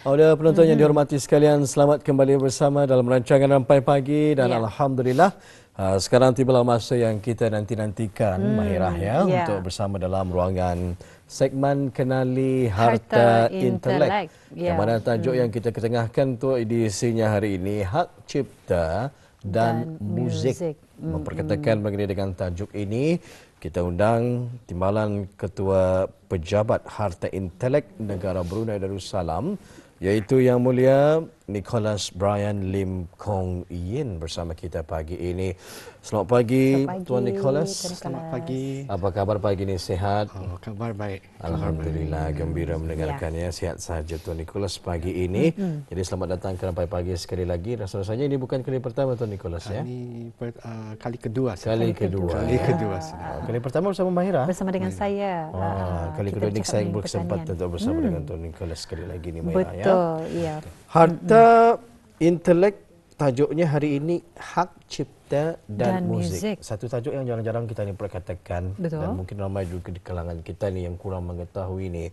Audio penonton yang dihormati sekalian, selamat kembali bersama dalam rancangan Rampai Pagi dan Alhamdulillah sekarang tibalah masa yang kita nanti-nantikan Mahirah untuk bersama dalam ruangan segmen Kenali Harta Intelek. Yang mana tajuk yang kita ketengahkan tu edisinya hari ini Hak Cipta dan Muzik. Memperkatakan begini dengan tajuk ini, kita undang Timbalan Ketua Pejabat Harta Intelek Negara Brunei Darussalam, iaitu Yang Mulia Nicholas Brian Lim Kong Yin bersama kita pagi ini. Selamat pagi, Tuan Nicholas. Selamat pagi. Apa khabar pagi ini? Sehat? Oh, kabar baik. Alhamdulillah, gembira mendengarkannya. Sehat saja Tuan Nicholas pagi ini. Jadi selamat datang ke Rampai Pagi sekali lagi. Rasa-rasanya ini bukan kali pertama Tuan Nicholas ya? Ini kali kedua. Kali kedua. Kali pertama bersama Mahirah? Bersama dengan saya. Kali kedua ini saya berkesempatan untuk bersama dengan Tuan Nicholas sekali lagi ni Mahirah ya. Betul, ya. Harta Intelek, tajuknya hari ini Hak Cipta dan Muzik. Satu tajuk yang jarang-jarang kita ni perkatakan. Betul. Dan mungkin ramai juga di kalangan kita ni yang kurang mengetahui ni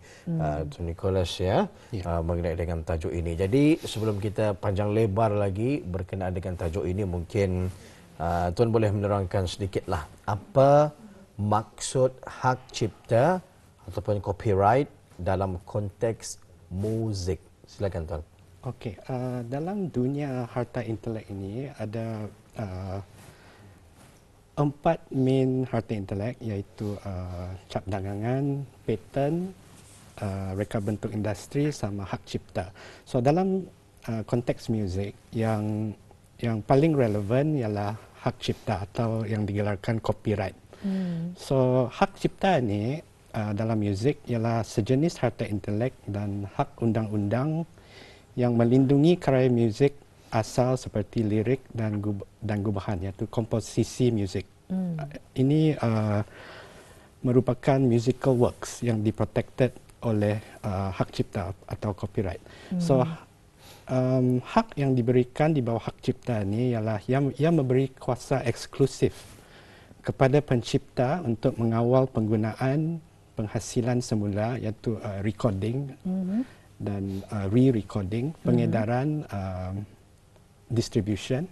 Tuan Nicholas ya, mengenai dengan tajuk ini. Jadi sebelum kita panjang lebar lagi berkenaan dengan tajuk ini, mungkin Tuan boleh menerangkan sedikitlah apa maksud hak cipta ataupun copyright dalam konteks muzik. Silakan Tuan. Okey, dalam dunia harta intelek ini ada 4 main harta intelek, iaitu cap dagangan, paten, reka bentuk industri sama hak cipta. So dalam konteks muzik yang paling relevan ialah hak cipta atau yang digelarkan copyright. So hak cipta ni dalam muzik ialah sejenis harta intelek dan hak undang-undang yang melindungi karya muzik asal seperti lirik dan gubahan, iaitu komposisi muzik. Ini merupakan musical works yang diprotected oleh hak cipta atau copyright. So hak yang diberikan di bawah hak cipta ini ialah yang memberi kuasa eksklusif kepada pencipta untuk mengawal penggunaan penghasilan semula, iaitu recording dan re-recording, pengedaran, distribution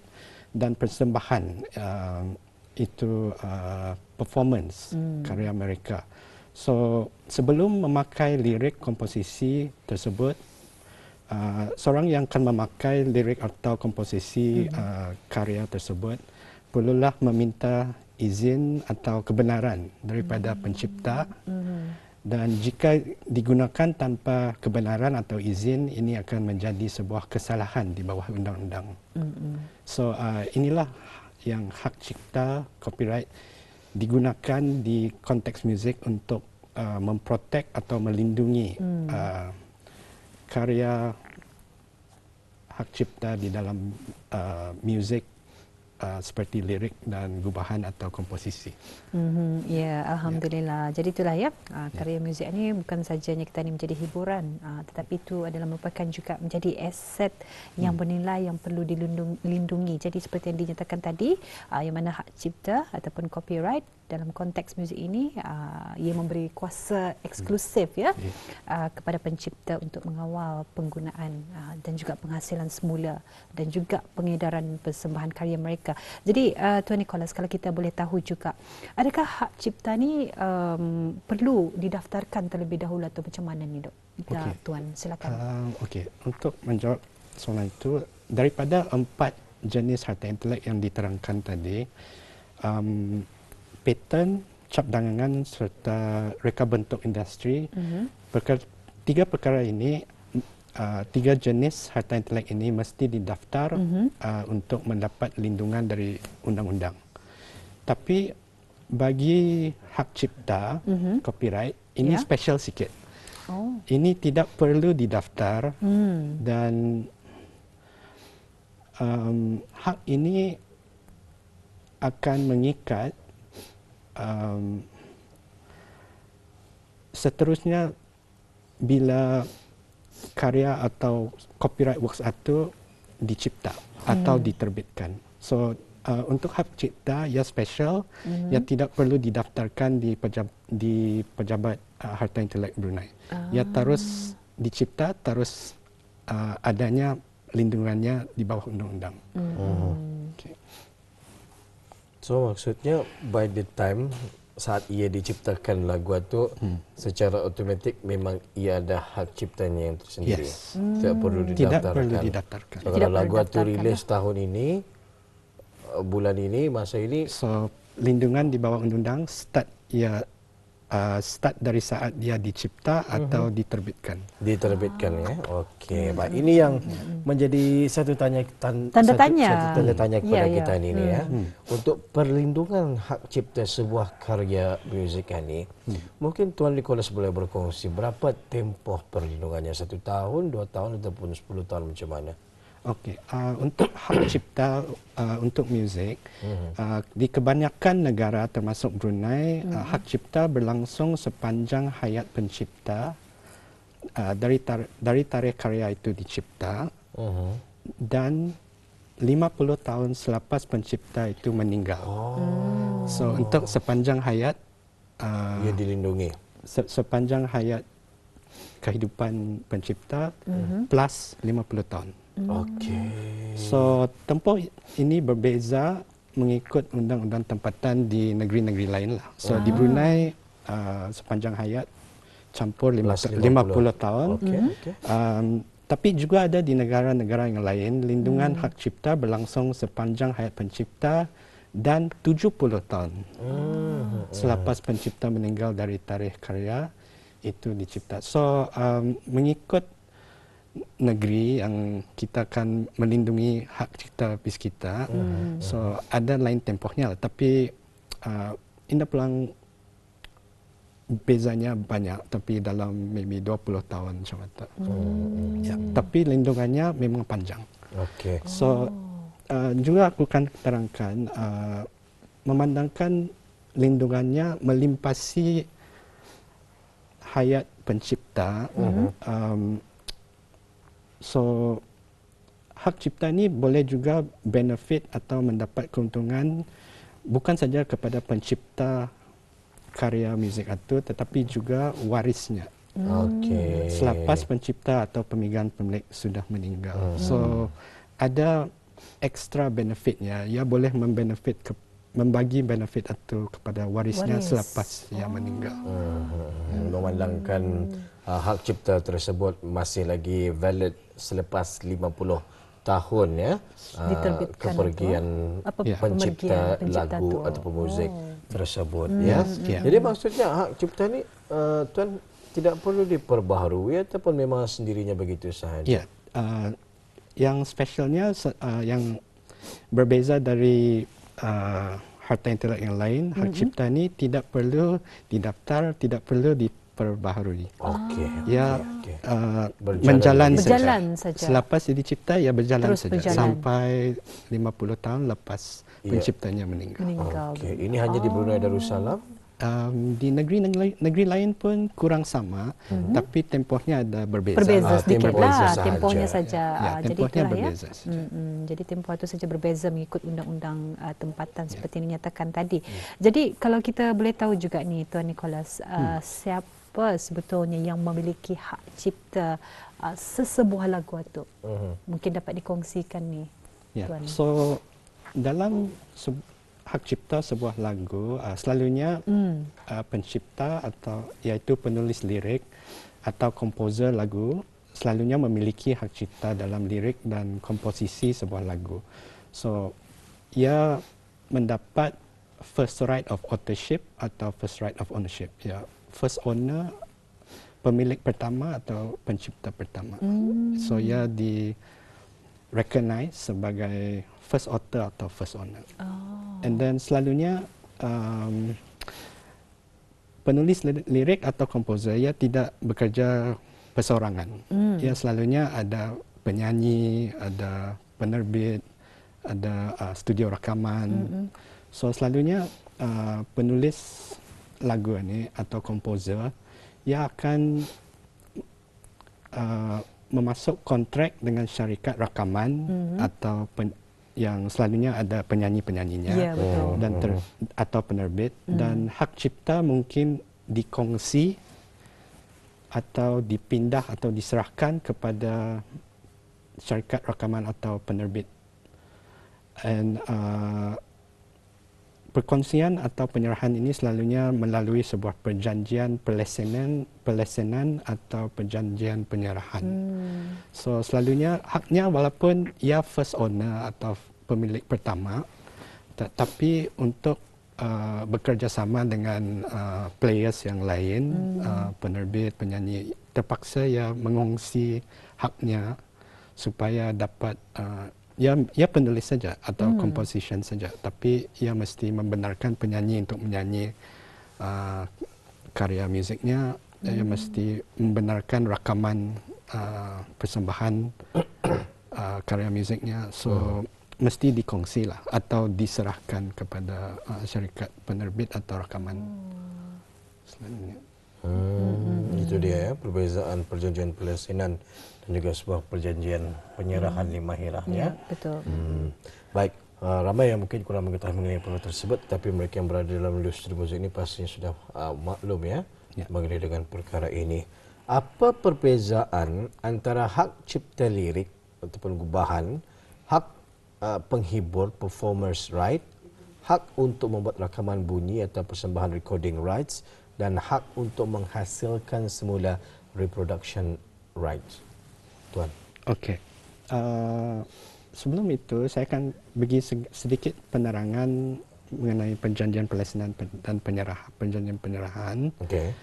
dan persembahan itu performance karya mereka. So sebelum memakai lirik komposisi tersebut, seorang yang akan memakai lirik atau komposisi karya tersebut perlulah meminta izin atau kebenaran daripada pencipta. Dan jika digunakan tanpa kebenaran atau izin, ini akan menjadi sebuah kesalahan di bawah undang-undang. So inilah yang hak cipta, copyright digunakan di konteks muzik untuk memprotek atau melindungi karya hak cipta di dalam muzik seperti lirik dan gubahan atau komposisi. Ya, Alhamdulillah. Jadi itulah ya, karya muzik ini bukan sajanya kita ini menjadi hiburan, tetapi itu adalah merupakan juga menjadi aset yang bernilai yang perlu dilindungi. Jadi seperti yang dinyatakan tadi, yang mana hak cipta ataupun copyright dalam konteks muzik ini, ia memberi kuasa eksklusif ya kepada pencipta untuk mengawal penggunaan dan juga penghasilan semula dan juga pengedaran persembahan karya mereka. Jadi Tuan Nicholas, kalau kita boleh tahu juga, adakah hak cipta ni perlu didaftarkan terlebih dahulu atau macam mana ni dok? Tuan, silakan. Okey, untuk menjawab soalan itu, daripada 4 jenis harta intelek yang diterangkan tadi, paten, cap dagangan serta reka bentuk industri, 3 perkara ini, 3 jenis harta intelek ini mesti didaftar untuk mendapat lindungan dari undang-undang. Tapi bagi hak cipta, copyright, ini special sikit. Ini tidak perlu didaftar dan hak ini akan mengikat seterusnya bila karya atau copyright works itu dicipta atau diterbitkan. So untuk hak cipta ia special, ia tidak perlu didaftarkan di pejabat harta intelek Brunei. Ia terus dicipta, terus adanya lindungannya di bawah undang-undang. Okay. So maksudnya by the time saat ia diciptakan lagu itu secara automatik memang ia ada hak ciptanya yang tersendiri. Yes. Tidak perlu didaftarkan. Tidak perlu didaftarkan. So, kalau lagu itu rilis tahun ini, bulan ini, masa ini. So lindungan di bawah undang-undang start dari saat dia dicipta atau diterbitkan. Diterbitkan ya. Okey, baik. Ini yang menjadi satu tanda tanya kepada kita ini ya. Untuk perlindungan hak cipta sebuah karya muzik ini, mungkin Tuan Nicholas boleh berkongsi berapa tempoh perlindungannya, 1 tahun, 2 tahun ataupun 10 tahun macam mana? Okey, untuk hak cipta untuk muzik, di kebanyakan negara termasuk Brunei, hak cipta berlangsung sepanjang hayat pencipta dari tarikh karya itu dicipta dan 50 tahun selepas pencipta itu meninggal. So untuk sepanjang hayat ia dilindungi. Sepanjang hayat kehidupan pencipta plus 50 tahun. Okey. So tempoh ini berbeza mengikut undang-undang tempatan di negeri-negeri lain lah. So di Brunei sepanjang hayat campur 50 tahun. Tapi juga ada di negara-negara yang lain lindungan hak cipta berlangsung sepanjang hayat pencipta dan 70 tahun selepas pencipta meninggal dari tarikh karya itu dicipta. So mengikut negeri yang kita akan melindungi hak cipta bis kita, so ada lain tempohnya, tapi Indah Pelang bezanya banyak, tapi dalam maybe 20 tahun macam itu. Ya, tapi lindungannya memang panjang. Okey. So juga aku akan terangkan memandangkan lindungannya melimpasi hayat pencipta. So hak cipta ini boleh juga benefit atau mendapat keuntungan bukan saja kepada pencipta karya muzik itu tetapi juga warisnya. Okey. Selepas pencipta atau pemegang pemilik sudah meninggal. So ada extra benefitnya. Ia boleh membagi benefit itu kepada warisnya selepas ia meninggal. Memandangkan hak cipta tersebut masih lagi valid selepas 50 tahun ya, kepergian pencipta lagu atau muzik tersebut ya. Jadi maksudnya hak cipta ni Tuan tidak perlu diperbaharui ataupun memang sendirinya begitu sahaja. Ya, yang spesialnya yang berbeza dari harta intelek yang lain, hak cipta ni tidak perlu didaftar, tidak perlu diperbaharui. Okey. Ya, berjalan saja. Selepas dia dicipta, ya berjalan Terus saja sampai 50 tahun lepas penciptanya meninggal. Okey. Ini hanya di Brunei Darussalam. Di negeri lain pun kurang sama, tapi tempohnya ada berbeza. Berbeza sedikit lah, sahaja. tempohnya saja. Tempohnya jadi berbeza saja. Jadi tempoh itu saja berbeza mengikut undang-undang tempatan seperti dinyatakan tadi. Jadi kalau kita boleh tahu juga ni Tuan Nicholas, siapa sebetulnya yang memiliki hak cipta sesebuah lagu itu? Mungkin dapat dikongsikan ni Tuan. So dalam hak cipta sebuah lagu selalunya pencipta atau iaitu penulis lirik atau komposer lagu selalunya memiliki hak cipta dalam lirik dan komposisi sebuah lagu. So ia mendapat first right of authorship atau first right of ownership. Ya, first owner, pemilik pertama atau pencipta pertama. So ia di recognize sebagai first author atau first owner. And then selalunya penulis lirik atau komposer ia tidak bekerja perseorangan. Ia selalunya ada penyanyi, ada penerbit, ada studio rakaman. So selalunya penulis lagu ini atau komposer ia akan memasuk kontrak dengan syarikat rakaman atau yang selalunya ada penyanyi-penyanyinya dan atau penerbit dan hak cipta mungkin dikongsi atau dipindah atau diserahkan kepada syarikat rakaman atau penerbit. And perkongsian atau penyerahan ini selalunya melalui sebuah perjanjian pelesenan atau perjanjian penyerahan. So selalunya haknya walaupun ia first owner atau pemilik pertama, tetapi untuk bekerjasama dengan players yang lain, penerbit, penyanyi, terpaksa ia mengongsi haknya supaya dapat ia penulis saja atau composition saja, tapi ia mesti membenarkan penyanyi untuk menyanyi karya musiknya, ia mesti membenarkan rakaman persembahan karya musiknya. So mesti dikongsi lah atau diserahkan kepada syarikat penerbit atau rakaman. Selalunya. Itu dia ya, perbezaan perjanjian pelesenan dan juga sebuah perjanjian penyerahan di Mahirah ya. Betul. Baik, ramai yang mungkin kurang mengetahui mengenai perkara tersebut, tapi mereka yang berada dalam industri musik ini pastinya sudah maklum ya mengenai dengan perkara ini. Apa perbezaan antara hak cipta lirik ataupun gubahan, hak penghibur performers right, hak untuk membuat rakaman bunyi atau persembahan recording rights, dan hak untuk menghasilkan semula reproduction rights? Tuan. Okey. Sebelum itu saya akan bagi sedikit penerangan mengenai perjanjian pelesenan dan perjanjian penyerahan. Okey.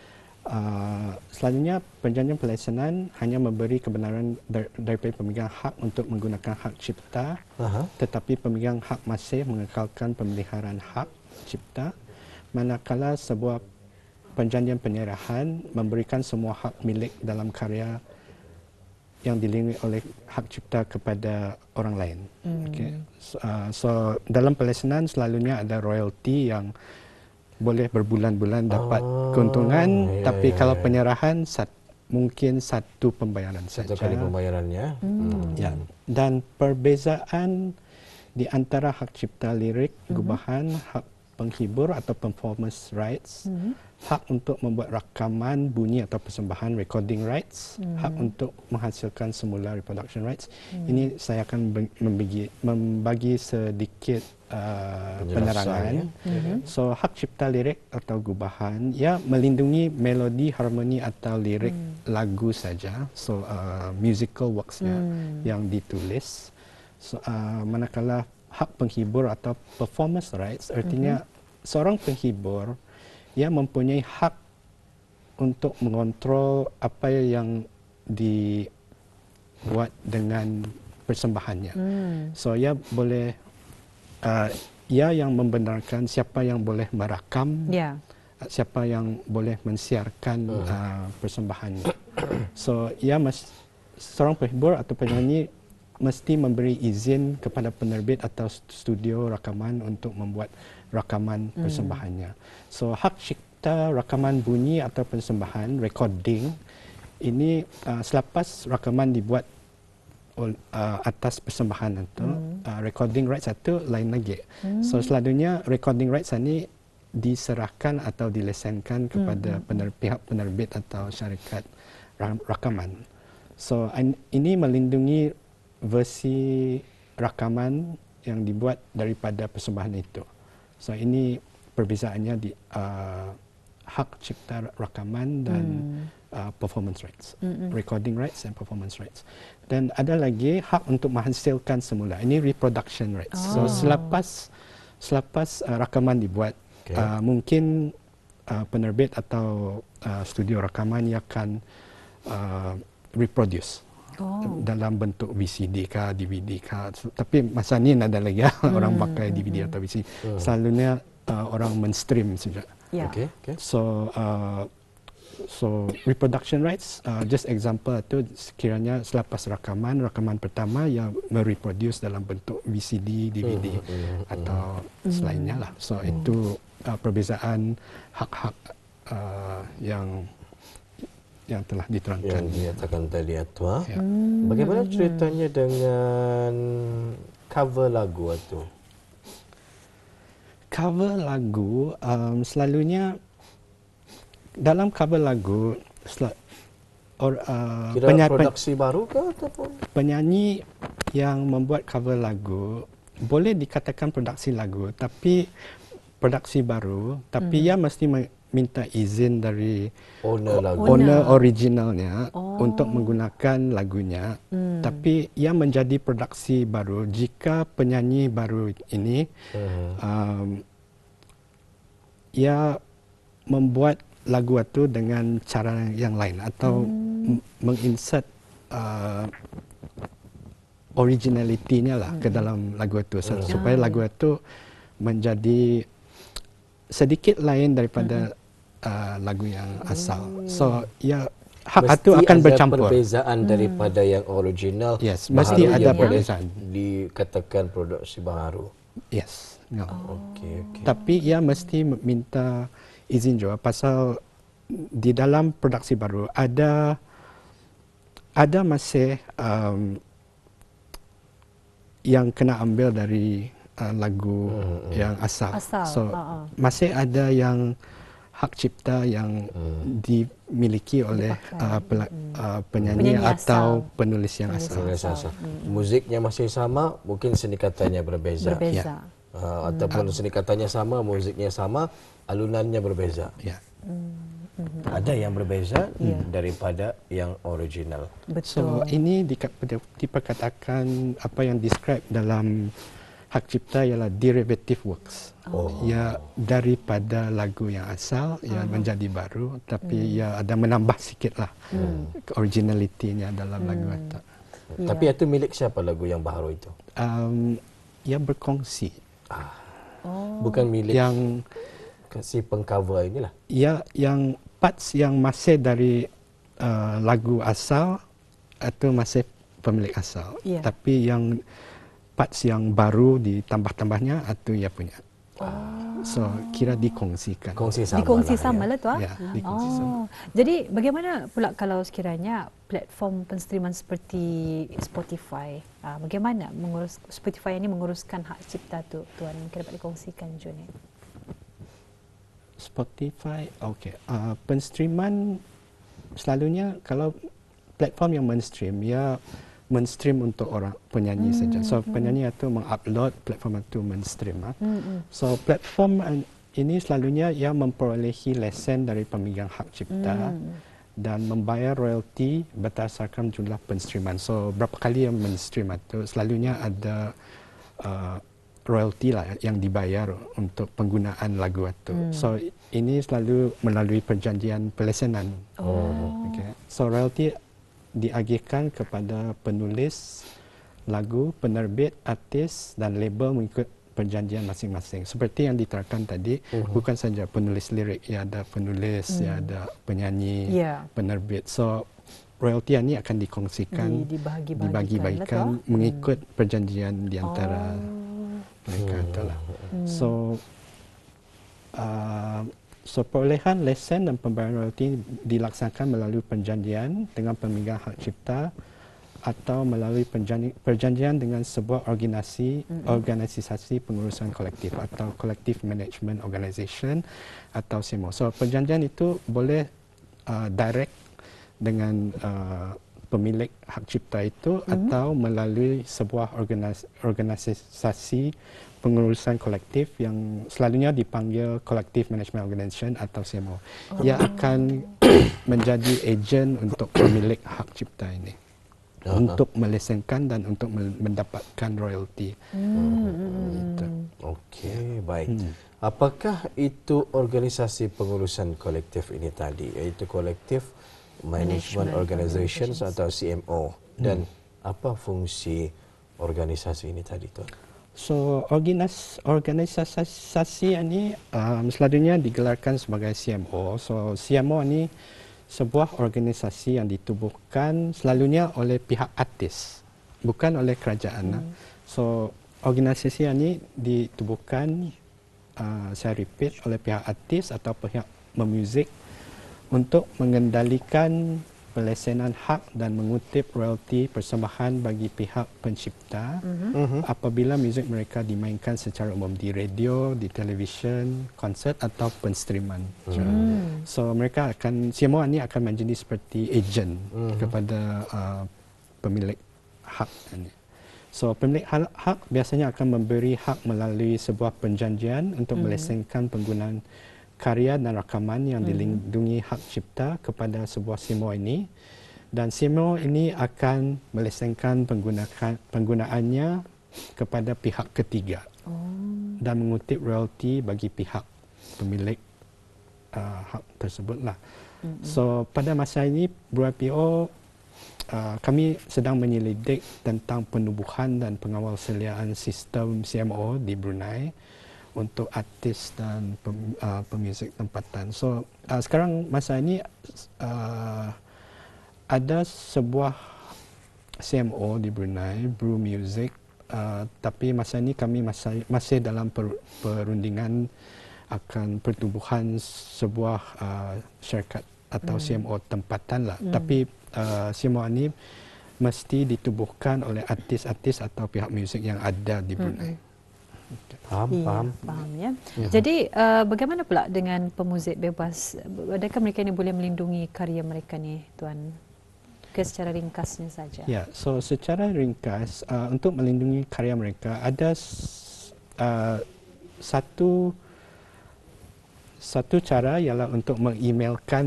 Selalunya perjanjian pelesenan hanya memberi kebenaran daripada pemegang hak untuk menggunakan hak cipta, tetapi pemegang hak masih mengekalkan pemeliharaan hak cipta, manakala sebuah perjanjian penyerahan memberikan semua hak milik dalam karya yang dilindungi oleh hak cipta kepada orang lain. Okay. So dalam pelesenan selalunya ada royalty yang boleh berbulan-bulan dapat keuntungan, tapi kalau penyerahan mungkin satu pembayaran saja. Satu kali pembayarannya. Ya. Dan perbezaan di antara hak cipta lirik, gubahan, hak penghibur atau performance rights, hak untuk membuat rakaman bunyi atau persembahan recording rights, hak untuk menghasilkan semula reproduction rights. Ini saya akan membagi sedikit penerangan. So hak cipta lirik atau gubahan ia melindungi melodi, harmoni atau lirik lagu saja. So musical worksnya yang ditulis. So, manakala hak penghibur atau performance rights artinya seorang penghibur ia mempunyai hak untuk mengontrol apa yang dibuat dengan persembahannya. So ia boleh ia yang membenarkan siapa yang boleh merakam, siapa yang boleh mensiarkan persembahannya. So ia seorang penghibur atau penyanyi mesti memberi izin kepada penerbit atau studio rakaman untuk membuat rakaman persembahannya. So hak cipta rakaman bunyi atau persembahan recording ini selepas rakaman dibuat atas persembahan itu, recording rights itu lain lagi. So selalunya recording rights ini diserahkan atau dilesenkan kepada pihak penerbit atau syarikat rakaman. So ini melindungi versi rakaman yang dibuat daripada persembahan itu. So ini perbezaannya di hak cipta rakaman dan performance rights, recording rights and performance rights. Dan ada lagi hak untuk menghasilkan semula. Ini reproduction rights. So selepas rakaman dibuat, mungkin penerbit atau studio rakaman yang akan reproduce. Dalam bentuk VCD kah, DVD kah. Tapi masa ni ada lagi orang pakai DVD atau VCD. Selalunya orang menstream saja. Okay. So reproduction rights, just example itu sekiranya selepas rakaman pertama yang mereproduce dalam bentuk VCD, DVD atau selainnya lah. So itu perbezaan hak-hak yang telah diterangkan. Yang dinyatakan tadi Atua. Bagaimana ceritanya dengan cover lagu itu? Cover lagu, selalunya dalam cover lagu Kira produksi baru ke ataupun? Penyanyi yang membuat cover lagu boleh dikatakan produksi lagu, tapi produksi baru, tapi ia mesti minta izin dari Owner lagu. owner originalnya untuk menggunakan lagunya. Tapi ia menjadi produksi baru jika penyanyi baru ini ia membuat lagu itu dengan cara yang lain atau menginsert originality-nya lah ke dalam lagu itu supaya lagu itu menjadi sedikit lain daripada lagu yang asal. So ya hak itu akan bercampur. Perbezaan daripada yang original. Yes, mesti ada perbezaan. Dikatakan produksi baru. Yes. No. Okey. Tapi ia mesti minta izin juga pasal di dalam produksi baru ada masih yang kena ambil dari lagu yang asal. So masih ada yang hak cipta yang dimiliki oleh penyanyi atau penulis yang asal. Musiknya masih sama, mungkin seni katanya berbeza. Ya. Ataupun seni katanya sama, musiknya sama, alunannya berbeza. Ya. Ada yang berbeza daripada yang original. So ini diperkatakan apa yang describe dalam hak cipta ialah derivative works. Ya daripada lagu yang asal yang menjadi baru, tapi ya ada menambah sikitlah originality-nya dalam lagu itu. Tapi itu milik siapa lagu yang baru itu? Ya berkongsi. Bukan milik yang si pengcover inilah. Ya yang parts yang masih dari lagu asal itu masih pemilik asal. Tapi yang parts yang baru ditambah-tambahnya itu ia punya. So kira dikongsikan. Dikongsi sama lah tu. Ya, dikongsi sama. Jadi bagaimana pula kalau sekiranya platform penstreaman seperti Spotify, bagaimana Spotify ini menguruskan hak cipta tu, Tuan? Mungkin dapat dikongsikan Jun. Spotify, okey. Penstreaman selalunya kalau platform yang menstream, ia menstream untuk orang penyanyi saja. So penyanyi itu mengupload, platform itu menstream. So platform ini selalunya ia memperolehi lesen dari pemegang hak cipta dan membayar royalty berdasarkan jumlah penstreaman. So berapa kali yang menstream itu selalunya ada royalty lah yang dibayar untuk penggunaan lagu itu. So ini selalu melalui perjanjian pelesenan. Okay. So royalty diagihkan kepada penulis lagu, penerbit, artis dan label mengikut perjanjian masing-masing. Seperti yang diterangkan tadi, bukan saja penulis lirik, ya ada penulis, ya ada penyanyi, penerbit. So royalty ini akan dikongsikan, dibagi-bagikan mengikut perjanjian di antara mereka itulah. So perolehan lesen dan pembayaran royalty dilaksanakan melalui perjanjian dengan pemegang hak cipta atau melalui perjanjian dengan sebuah organisasi pengurusan kolektif atau Collective Management Organisation atau CMO. So perjanjian itu boleh direct dengan pemilik hak cipta itu atau melalui sebuah organisasi pengurusan kolektif yang selalunya dipanggil Collective Management Organisation atau CMO. Ia akan menjadi ejen untuk pemilik hak cipta ini untuk melesenkan dan untuk mendapatkan royalty. Okey, baik. Apakah itu organisasi pengurusan kolektif ini tadi, iaitu Collective Management Organizations atau CMO, dan apa fungsi organisasi ini tadi, Tuan? So organisasi ini selalunya digelarkan sebagai CMO. So CMO ini sebuah organisasi yang ditubuhkan selalunya oleh pihak artis, bukan oleh kerajaan. So organisasi ini ditubuhkan, saya repeat, oleh pihak artis atau pihak memuzik untuk mengendalikan pelesenan hak dan mengutip royalti persembahan bagi pihak pencipta apabila muzik mereka dimainkan secara umum di radio, di televisyen, konsert atau penstreaman. So mereka akan, CMO ini akan menjadi seperti ejen kepada pemilik hak ini. So pemilik hak biasanya akan memberi hak melalui sebuah perjanjian untuk melesenkan penggunaan karya dan rakaman yang dilindungi hak cipta kepada sebuah CMO ini, dan CMO ini akan melesenkan penggunaannya kepada pihak ketiga dan mengutip royalti bagi pihak pemilik hak tersebutlah. So pada masa ini BRUIPO kami sedang menyelidik tentang penubuhan dan pengawasan sistem CMO di Brunei untuk artis dan pemuzik tempatan. So sekarang masa ini ada sebuah CMO di Brunei, Bru Music, tapi masa ini kami masih dalam perundingan akan pertubuhan sebuah syarikat atau CMO tempatan lah. Tapi CMO ini mesti ditubuhkan oleh artis-artis atau pihak muzik yang ada di Brunei. Faham ya. Jadi bagaimana pula dengan pemuzik bebas? Adakah mereka ini boleh melindungi karya mereka ni, Tuan? Secara ringkasnya saja. Ya, so secara ringkas untuk melindungi karya mereka ada satu cara ialah untuk mengemailkan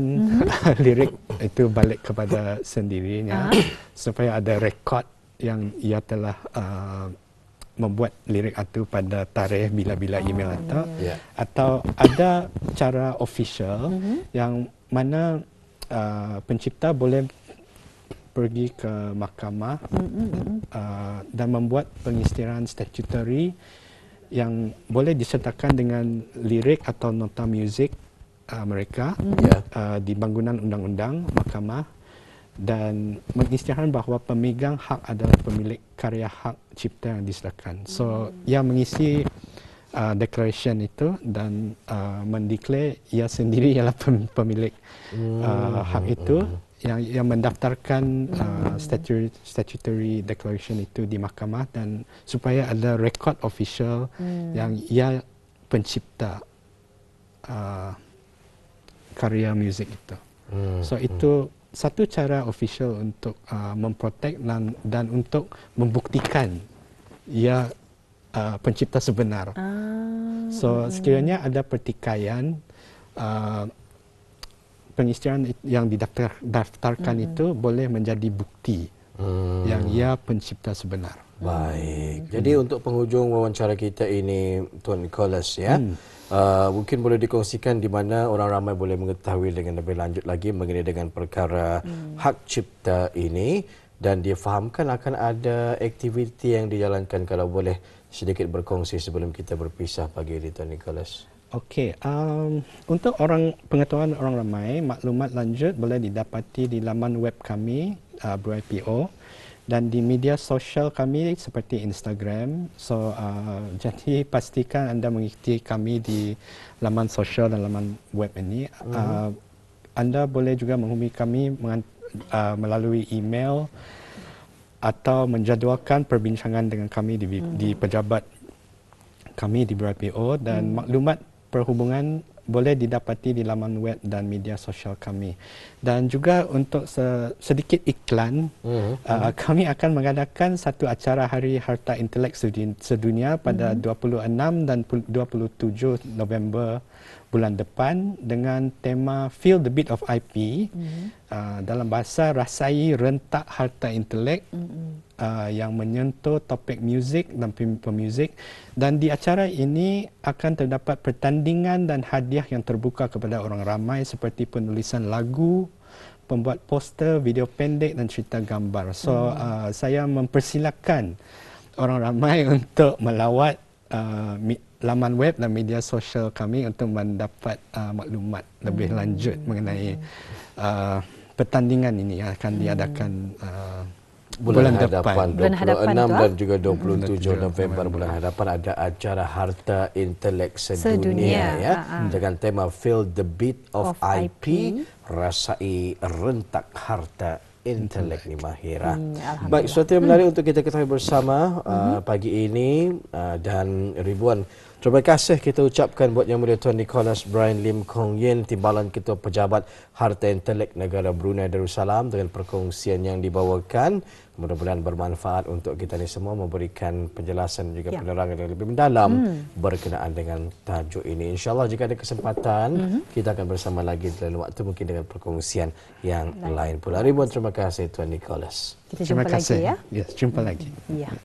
lirik itu balik kepada sendirinya supaya ada rekod yang ia telah membuat lirik itu pada tarikh bila-bila email atau ada cara official yang mana pencipta boleh pergi ke mahkamah dan membuat pengisytiharan statutory yang boleh disertakan dengan lirik atau nota muzik mereka di bangunan undang-undang mahkamah, dan mengisytiharkan bahawa pemegang hak adalah pemilik karya hak cipta yang diserahkan. So, ia mengisi declaration itu dan mendeklar ia sendiri ialah pemilik hak itu, yang mendaftarkan statutory declaration itu di mahkamah, dan supaya ada rekod official yang ia pencipta karya muzik itu. So itu satu cara official untuk memprotek dan untuk membuktikan ia pencipta sebenar. So sekiranya ada pertikaian, pengisytiharan yang didaftarkan itu boleh menjadi bukti yang ia pencipta sebenar. Baik. Jadi untuk penghujung wawancara kita ini, Tuan Nicholas, ya, mungkin boleh dikongsikan di mana orang ramai boleh mengetahui dengan lebih lanjut lagi mengenai dengan perkara hak cipta ini, dan dia fahamkan akan ada aktiviti yang dijalankan. Kalau boleh sedikit berkongsi sebelum kita berpisah pagi ini, Tuan Nicholas. Okey, untuk pengetahuan orang ramai, maklumat lanjut boleh didapati di laman web kami, BRUIPO, dan di media sosial kami seperti Instagram. So, jadi pastikan anda mengikuti kami di laman sosial dan laman web ini. Anda boleh juga menghubungi kami melalui email atau menjadualkan perbincangan dengan kami di pejabat kami di BRUIPO, dan maklumat perhubungan boleh didapati di laman web dan media sosial kami. Dan juga untuk sedikit iklan, kami akan mengadakan satu acara Hari Harta Intelek Sedunia pada 26 dan 27 November bulan depan dengan tema Feel the Beat of IP, dalam bahasa rasai rentak harta intelek, yang menyentuh topik muzik dan pemuzik. Dan di acara ini akan terdapat pertandingan dan hadiah yang terbuka kepada orang ramai seperti penulisan lagu, pembuat poster, video pendek dan cerita gambar. So saya mempersilakan orang ramai untuk melawat laman web dan media sosial kami untuk mendapat maklumat lebih lanjut mengenai pertandingan ini yang akan diadakan bulan hadapan Bulan 26 hadapan tu, dan juga 27 November bulan hadapan ada acara Harta Intelek Sedunia ya dengan tema Feel the Beat of IP, rasai rentak harta intelek ni Mahira. Baik, sesuatu yang menarik untuk kita ketahui bersama pagi ini dan ribuan terima kasih kita ucapkan buat Yang Mulia Tuan Nicholas Brian Lim Kong Yen, Timbalan Ketua Pejabat Harta Intelek Negara Brunei Darussalam dengan perkongsian yang dibawakan. Mudah-mudahan bermanfaat untuk kita ni semua, memberikan penjelasan dan juga penerangan yang lebih mendalam berkenaan dengan tajuk ini. InsyaAllah jika ada kesempatan, kita akan bersama lagi dalam waktu mungkin dengan perkongsian yang lain pula. Ribuan terima kasih Tuan Nicholas. Kita jumpa lagi ya. Yes, jumpa lagi. Ya.